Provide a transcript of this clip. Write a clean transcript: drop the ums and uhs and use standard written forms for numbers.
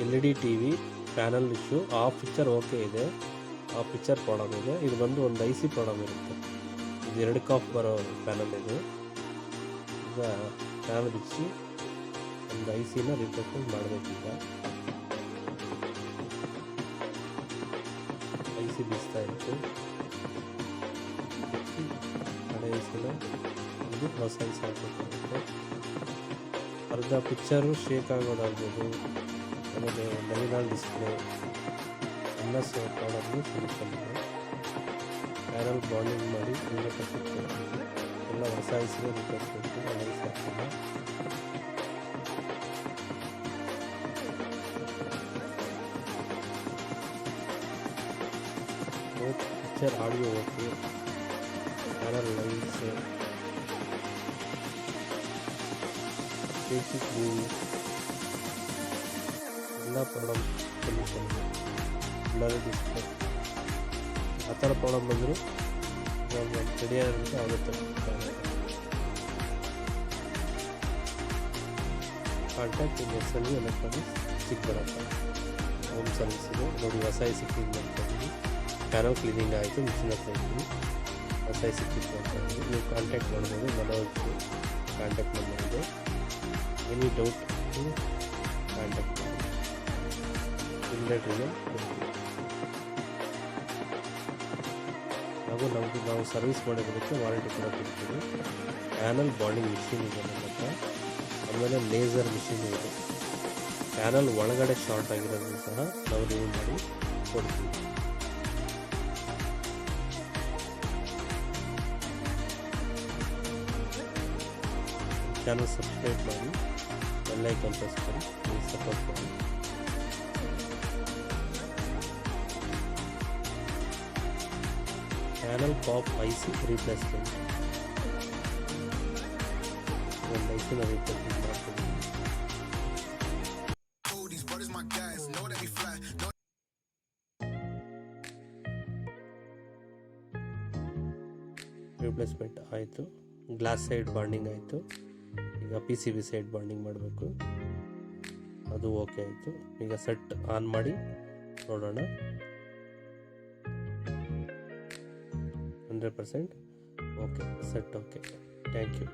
LED TV panel issue, ಆ picture okay ಇದೆ, ಆ ಪಿಕ್ಚರ್ ಪ್ರಾಬ್ಲಮ್ ಇದೆ. ಇದು ಬಂದು ಒಂದು IC ಪ್ರಾಬ್ಲಮ್ ಇರುತ್ತೆ. ಇದು 2 ಕಾಫ್ ಬರೋ ಪ್ಯಾನಲ್ ಇದು. ಈಗ ಪ್ಯಾನಲ್ ಬಿಚ್ಚಿ ಒಂದು ICನ ರಿಪ್ಲೇಸ್ಮೆಂಟ್ ಮಾಡಬೇಕೀಗ. IC ಬಿಚ್ತಾ ಇತ್ತು, ಹಳೆ ICನ ಇದು ಹೊಸ IC ಹಾಕಬೇಕಾಗುತ್ತೆ. ಅರ್ಧ ಪಿಕ್ಚರು ಶೇಕ್ ಆಗೋದಾಗ್ಬೋದು, ಆಮೇಲೆ ನೈನಾಲ್ ಡಿಸ್ಪ್ಲೇ ಎಲ್ಲ ಪ್ರಾಬ್ಲಮ್ಗೆ ಸೊಲ್ಯೂಷನ್ ಇದೆ. ಪ್ಯಾನಲ್ ಬಾಂಡಿಂಗ್ ಮಾಡಿ 100% ಎಲ್ಲ ಹೊಸ ICನ ರಿಪ್ಲೇಸ್ಮೆಂಟ್ ಹಳೆ IC ಹಾಕಿಲ್ಲ. Picture audio okay, panel lines basic view ಎಲ್ಲ ಪ್ರಾಬ್ಲಮ್ ಸೊಲ್ಯೂಷನ್ ಇದೆ. ಬ್ಲರ್ ಡಿಸ್ಪ್ಲೇ ಆ ಥರ ಪ್ರಾಬ್ಲಮ್ ಬಂದರೂ ನಾವು ರೆಡಿಯಾಗಿರುತ್ತೆ ಆಗುತ್ತೆ. Contact SLV electronics Chikkaballapur home service ಇದೆ ನೋಡಿ. ಹೊಸ IC ಕ್ಲೀನ್ ಮಾಡ್ತಾಯಿದ್ದೀವಿ, ಪ್ಯಾನಲ್ ಕ್ಲೀನಿಂಗ್ ಆಯಿತು, ಮಿಷಿನ್ ಹಾಕ್ತಾಯಿದ್ದೀವಿ, ಹೊಸ IC ಕ್ಲೀನ್ ಮಾಡ್ತಾಯಿದ್ದೀವಿ. ನೀವು ಕಾಂಟ್ಯಾಕ್ಟ್ ಮಾಡ್ಬೋದು, ಮನೋಜ್ ಕಾಂಟ್ಯಾಕ್ಟ್ ನಂಬರ್ ಇದೆ. ಎನಿ ಡೌಟ್ ಕಾಂಟ್ಯಾಕ್ಟ್ ಮಾಡಿ. ಇಮ್ಮಿಡಿಯೇಟ್ರಿಗೆ ನಾವು ಸರ್ವಿಸ್ ಮಾಡೋದಕ್ಕೆ ವಾರಂಟಿ ಕೂಡ ಕೊಡ್ತೀವಿ. ಪ್ಯಾನಲ್ ಬಾಂಡಿಂಗ್ ಮಿಷಿನ್ ಇದೆ ನಮ್ಮ ಹತ್ರ, ಆಮೇಲೆ ಲೇಸರ್ ಮಿಷಿನ್ ಇದೆ. ಪ್ಯಾನಲ್ ಒಳಗಡೆ ಶಾರ್ಟ್ ಆಗಿರೋದು ಸಹ ನಾವು ರಿಮೂವ್ ಮಾಡಿ ಕೊಡ್ತೀವಿ. ಚಾನಲ್ ಸಬ್ಸ್ಕ್ರೈಬ್ ಮಾಡಿ, ಬೆಲ್ ಐಕಾನ್ ಪ್ರೆಸ್ ಮಾಡಿ, ಪ್ಲೀಸ್ ಸಪೋರ್ಟ್ ಮಾಡಿ. ಪ್ಯಾನಲ್ ಪಾಪ್ IC ರಿಪ್ಲೇಸ್ಮೆಂಟ್, ಒಂದು ICನ ರಿಪ್ಲೇಸ್ಮೆಂಟ್ ಮಾಡ್ತೀವಿ. ರಿಪ್ಲೇಸ್ಮೆಂಟ್ ಆಯಿತು, ಗ್ಲಾಸ್ ಸೈಡ್ ಬಾಂಡಿಂಗ್ ಆಯಿತು. ಈಗ PCB ಸೈಡ್ ಬಾಂಡಿಂಗ್ ಮಾಡಬೇಕು, ಅದು ಓಕೆ ಆಯಿತು. ಈಗ ಸೆಟ್ ಆನ್ ಮಾಡಿ ನೋಡೋಣ. 100% okay, set okay. Thank you.